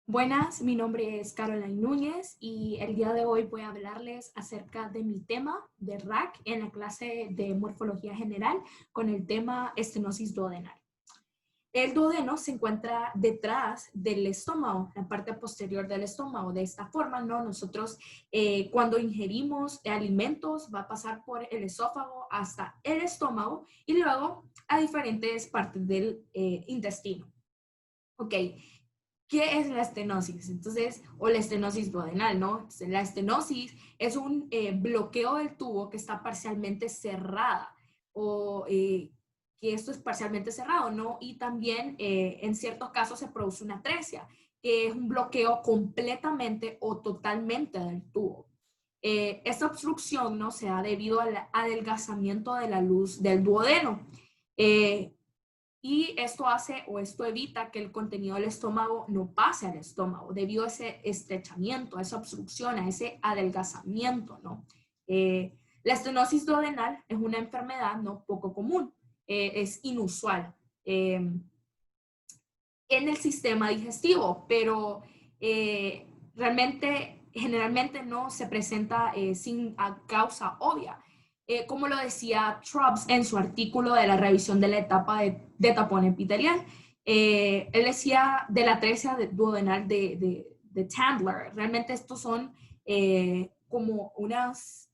Buenas, mi nombre es Caroline Núñez y el día de hoy voy a hablarles acerca de mi tema de RAC en la clase de Morfología General con el tema estenosis duodenal. El duodeno se encuentra detrás del estómago, la parte posterior del estómago. De esta forma, ¿no? Nosotros cuando ingerimos alimentos va a pasar por el esófago hasta el estómago y luego a diferentes partes del intestino. Ok, ¿qué es la estenosis? Entonces, o la estenosis duodenal, ¿no? Entonces, la estenosis es un bloqueo del tubo que está parcialmente cerrada o que esto es parcialmente cerrado, ¿no? Y también en ciertos casos se produce una atresia, que es un bloqueo completamente o totalmente del tubo. Esta obstrucción, ¿no? Se da debido al adelgazamiento de la luz del duodeno. Eh, y esto hace o esto evita que el contenido del estómago no pase al estómago debido a ese estrechamiento, a esa obstrucción, a ese adelgazamiento, ¿no? La estenosis duodenal es una enfermedad no poco común, es inusual en el sistema digestivo, pero realmente generalmente no se presenta sin causa obvia. Como lo decía Trubbs en su artículo de la revisión de la etapa de tapón epitelial, él decía de la atresia duodenal de Chandler. Realmente estos son como unas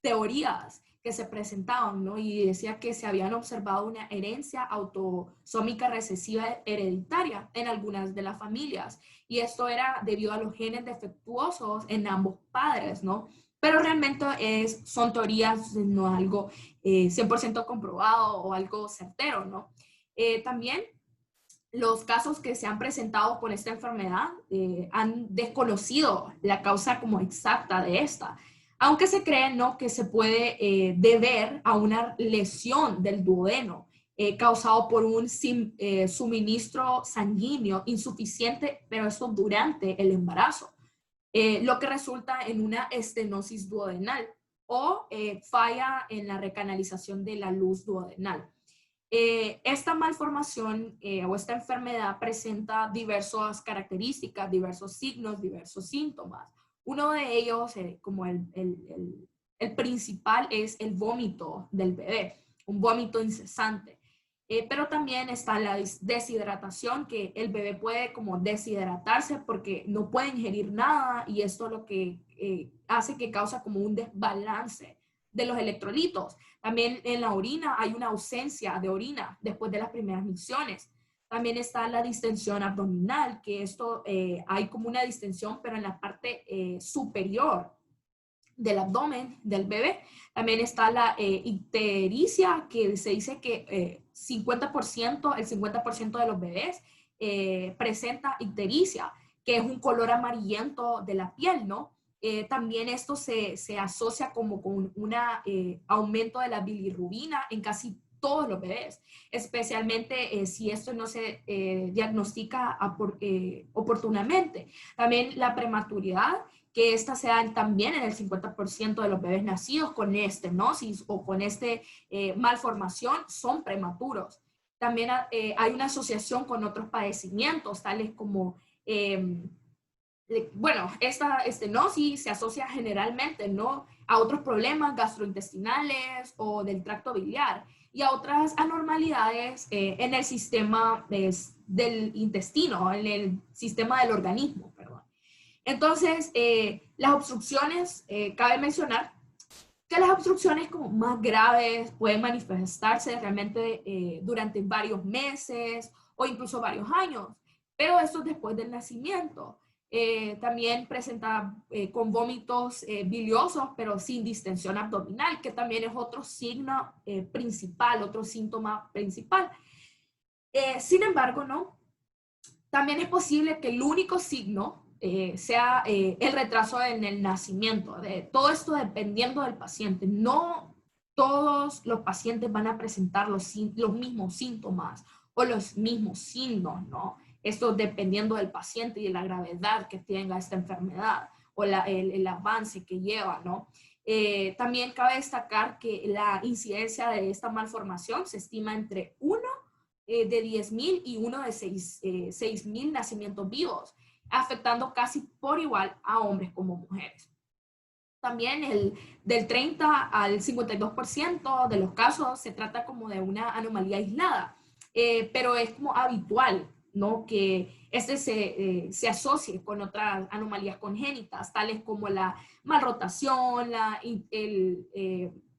teorías que se presentaban, ¿no? Y decía que se habían observado una herencia autosómica recesiva hereditaria en algunas de las familias. Y esto era debido a los genes defectuosos en ambos padres, ¿no? Pero realmente son teorías, no algo 100% comprobado o algo certero, ¿no? También los casos que se han presentado con esta enfermedad han desconocido la causa como exacta de esta, aunque se cree ¿no? que se puede deber a una lesión del duodeno causado por un suministro sanguíneo insuficiente, pero eso durante el embarazo, lo que resulta en una estenosis duodenal o falla en la recanalización de la luz duodenal. Esta malformación o esta enfermedad presenta diversas características, diversos signos, diversos síntomas. Uno de ellos, como el principal, es el vómito del bebé, un vómito incesante. Pero también está la deshidratación, que el bebé puede como deshidratarse porque no puede ingerir nada y esto lo que hace que causa como un desbalance de los electrolitos. También en la orina hay una ausencia de orina después de las primeras micciones. También está la distensión abdominal, que esto hay como una distensión, pero en la parte superior del abdomen del bebé. También está la ictericia, que se dice que el 50% de los bebés presenta ictericia, que es un color amarillento de la piel, ¿no? También esto se asocia como con un aumento de la bilirrubina en casi todos los bebés, especialmente si esto no se diagnostica oportunamente. También la prematuridad, que esta se da también en el 50% de los bebés nacidos con estenosis o con malformación, son prematuros. También hay una asociación con otros padecimientos, tales como bueno, esta estenosis se asocia generalmente, ¿no? A otros problemas gastrointestinales o del tracto biliar y a otras anormalidades en el sistema del intestino, en el sistema del organismo, perdón. Entonces, las obstrucciones, cabe mencionar que las obstrucciones como más graves pueden manifestarse realmente durante varios meses o incluso varios años, pero esto es después del nacimiento. También presenta con vómitos biliosos, pero sin distensión abdominal, que también es otro signo principal, otro síntoma principal. Sin embargo, ¿no? También es posible que el único signo sea el retraso en el nacimiento. Todo esto dependiendo del paciente. No todos los pacientes van a presentar los mismos síntomas o los mismos signos, ¿no? Esto dependiendo del paciente y de la gravedad que tenga esta enfermedad o el avance que lleva, ¿no? También cabe destacar que la incidencia de esta malformación se estima entre 1 de 10.000 y uno de 6.000 nacimientos vivos, afectando casi por igual a hombres como mujeres. También del 30 al 52% de los casos se trata como de una anomalía aislada, pero es como habitual, ¿no? Que se asocie con otras anomalías congénitas, tales como la malrotación,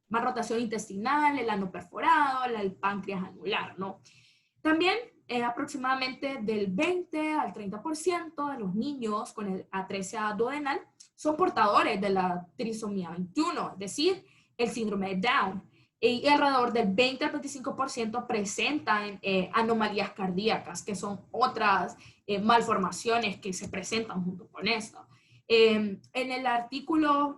malrotación intestinal, el ano perforado, el páncreas anular, ¿no? También aproximadamente del 20 al 30% de los niños con atresia duodenal son portadores de la trisomía 21, es decir, el síndrome de Down. Y alrededor del 20 al 25% presentan anomalías cardíacas, que son otras malformaciones que se presentan junto con esto. En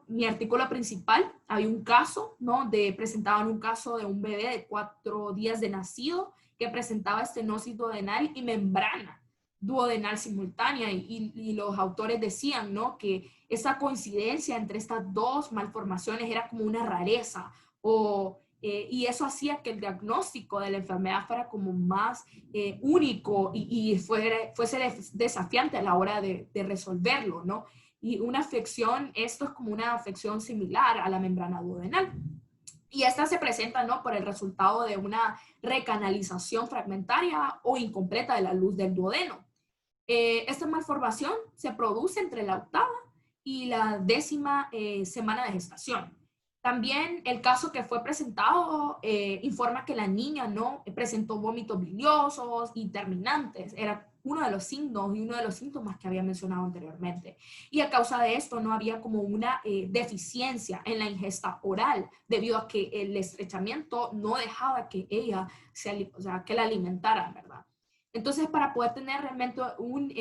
mi artículo principal, hay un caso, ¿no? Presentaban un caso de un bebé de 4 días de nacido que presentaba estenosis duodenal y membrana duodenal simultánea, y los autores decían, ¿no? Que esa coincidencia entre estas dos malformaciones era como una rareza, y eso hacía que el diagnóstico de la enfermedad fuera como más único y fuese desafiante a la hora de resolverlo, ¿no? Y una afección, esto es como una afección similar a la membrana duodenal. Y esta se presenta, ¿no? Por el resultado de una recanalización fragmentaria o incompleta de la luz del duodeno. Esta malformación se produce entre la 8ª y la 10ª semana de gestación. También el caso que fue presentado informa que la niña, ¿no? Presentó vómitos biliosos y terminantes. Era uno de los signos y uno de los síntomas que había mencionado anteriormente. Y a causa de esto no había como una deficiencia en la ingesta oral, debido a que el estrechamiento no dejaba que ella, que la alimentaran, ¿verdad? Entonces, para poder tener realmente un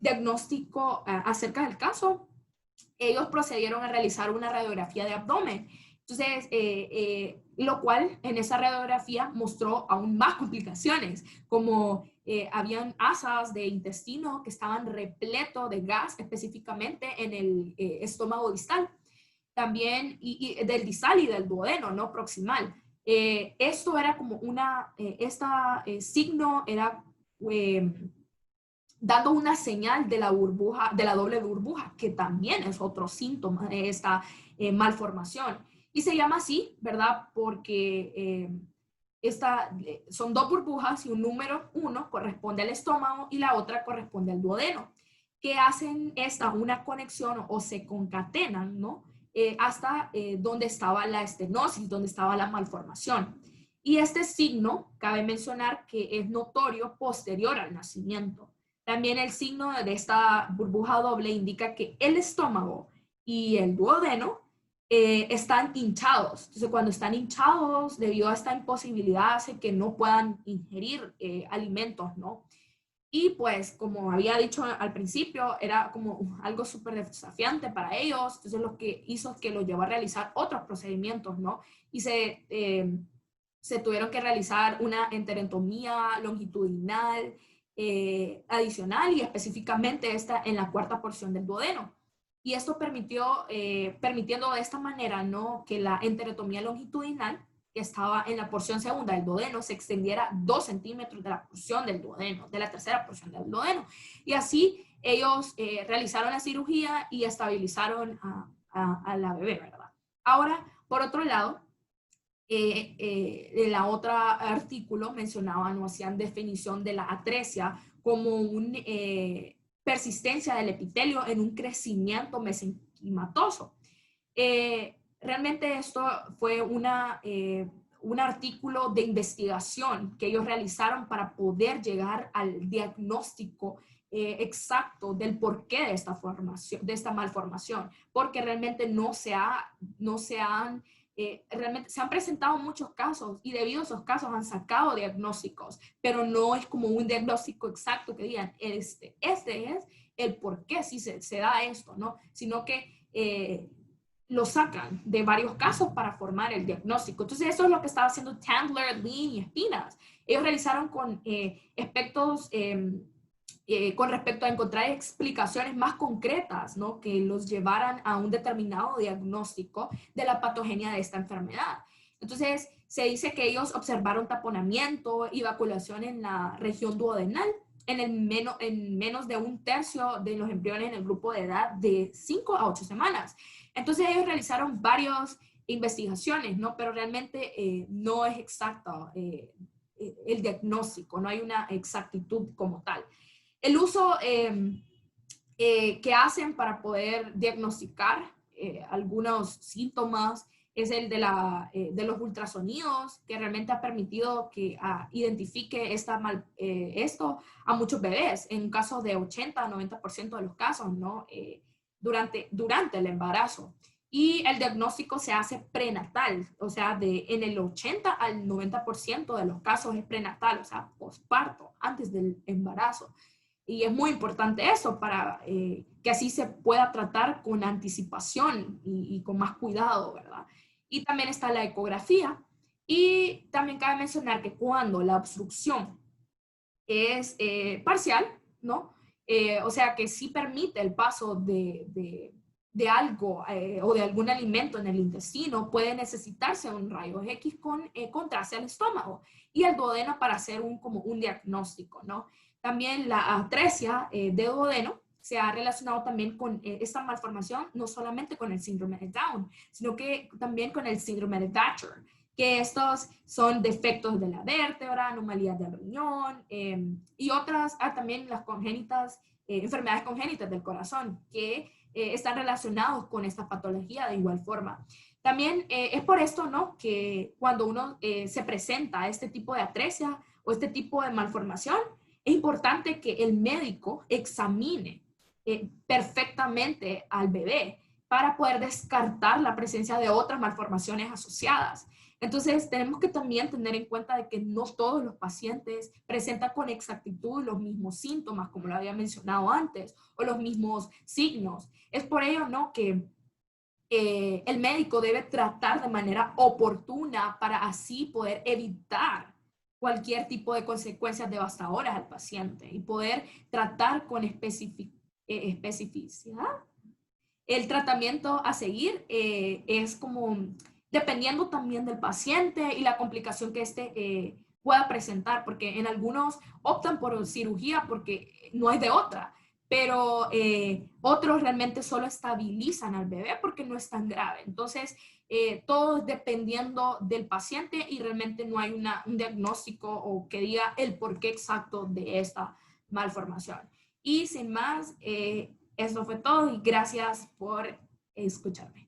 diagnóstico acerca del caso, ellos procedieron a realizar una radiografía de abdomen. Entonces, lo cual en esa radiografía mostró aún más complicaciones, como habían asas de intestino que estaban repletos de gas, específicamente en el estómago distal. También, y del distal y del duodeno, ¿no? Proximal. Esto era como signo era dando una señal de la burbuja, de la doble burbuja, que también es otro síntoma de esta malformación. Y se llama así, ¿verdad? Porque son 2 burbujas y un número 1 corresponde al estómago y la otra corresponde al duodeno, que hacen una conexión o se concatenan, ¿no? Hasta donde estaba la estenosis, donde estaba la malformación. Y este signo, cabe mencionar que es notorio posterior al nacimiento. También el signo de esta burbuja doble indica que el estómago y el duodeno están hinchados. Entonces, cuando están hinchados, debido a esta imposibilidad, hace que no puedan ingerir alimentos, ¿no? Y pues, como había dicho al principio, era como algo súper desafiante para ellos. Entonces, lo que hizo es que los llevó a realizar otros procedimientos, ¿no? Y se tuvieron que realizar una enterectomía longitudinal adicional, y específicamente esta en la 4ª porción del duodeno. Y esto permitiendo de esta manera, ¿no? Que la enterectomía longitudinal, que estaba en la porción 2ª del duodeno, se extendiera 2 centímetros de la porción del duodeno, de la 3ª porción del duodeno. Y así ellos realizaron la cirugía y estabilizaron a la bebé, ¿verdad? Ahora, por otro lado, en la otra artículo mencionaban o hacían definición de la atresia como una persistencia del epitelio en un crecimiento mesenquimatoso. Realmente esto fue un artículo de investigación que ellos realizaron para poder llegar al diagnóstico exacto del porqué de esta malformación, porque realmente realmente se han presentado muchos casos, y debido a esos casos han sacado diagnósticos, pero no es como un diagnóstico exacto que digan, este es el por qué si se da esto, ¿no? Sino que lo sacan de varios casos para formar el diagnóstico. Entonces, eso es lo que estaba haciendo Tandler, Lean y Espinas. Ellos realizaron con aspectos con respecto a encontrar explicaciones más concretas, ¿no? Que los llevaran a un determinado diagnóstico de la patogenia de esta enfermedad. Entonces, se dice que ellos observaron taponamiento y vacuolación en la región duodenal en menos de un tercio de los embriones en el grupo de edad de 5 a 8 semanas. Entonces ellos realizaron varias investigaciones, ¿no? Pero realmente no es exacto el diagnóstico, no hay una exactitud como tal. El uso que hacen para poder diagnosticar algunos síntomas es el de los ultrasonidos, que realmente ha permitido que identifique esto a muchos bebés, en un caso de 80 a 90% de los casos, ¿no? Durante el embarazo. Y el diagnóstico se hace prenatal, o sea, en el 80 al 90% de los casos es prenatal, o sea, posparto, antes del embarazo. Y es muy importante eso para que así se pueda tratar con anticipación y con más cuidado, ¿verdad? Y también está la ecografía. Y también cabe mencionar que cuando la obstrucción es parcial, ¿no? O sea, que sí permite el paso de algo o de algún alimento en el intestino, puede necesitarse un rayo X con contraste al estómago y el duodeno para hacer como un diagnóstico, ¿no? También la atresia de duodeno se ha relacionado también con esta malformación, no solamente con el síndrome de Down, sino que también con el síndrome de Thatcher, que estos son defectos de la vértebra, anomalías del riñón y otras, también las congénitas, enfermedades congénitas del corazón, que están relacionados con esta patología de igual forma. También es por esto, ¿no?, que cuando uno se presenta a este tipo de atresia o este tipo de malformación, es importante que el médico examine perfectamente al bebé para poder descartar la presencia de otras malformaciones asociadas. Entonces, tenemos que también tener en cuenta de que no todos los pacientes presentan con exactitud los mismos síntomas, como lo había mencionado antes, o los mismos signos. Es por ello, ¿no?, que el médico debe tratar de manera oportuna para así poder evitar cualquier tipo de consecuencias devastadoras al paciente y poder tratar con especificidad. El tratamiento a seguir es como dependiendo también del paciente y la complicación que pueda presentar, porque en algunos optan por cirugía porque no hay de otra, pero otros realmente solo estabilizan al bebé porque no es tan grave. Entonces, todo dependiendo del paciente y realmente no hay un diagnóstico o que diga el porqué exacto de esta malformación. Y sin más, eso fue todo y gracias por escucharme.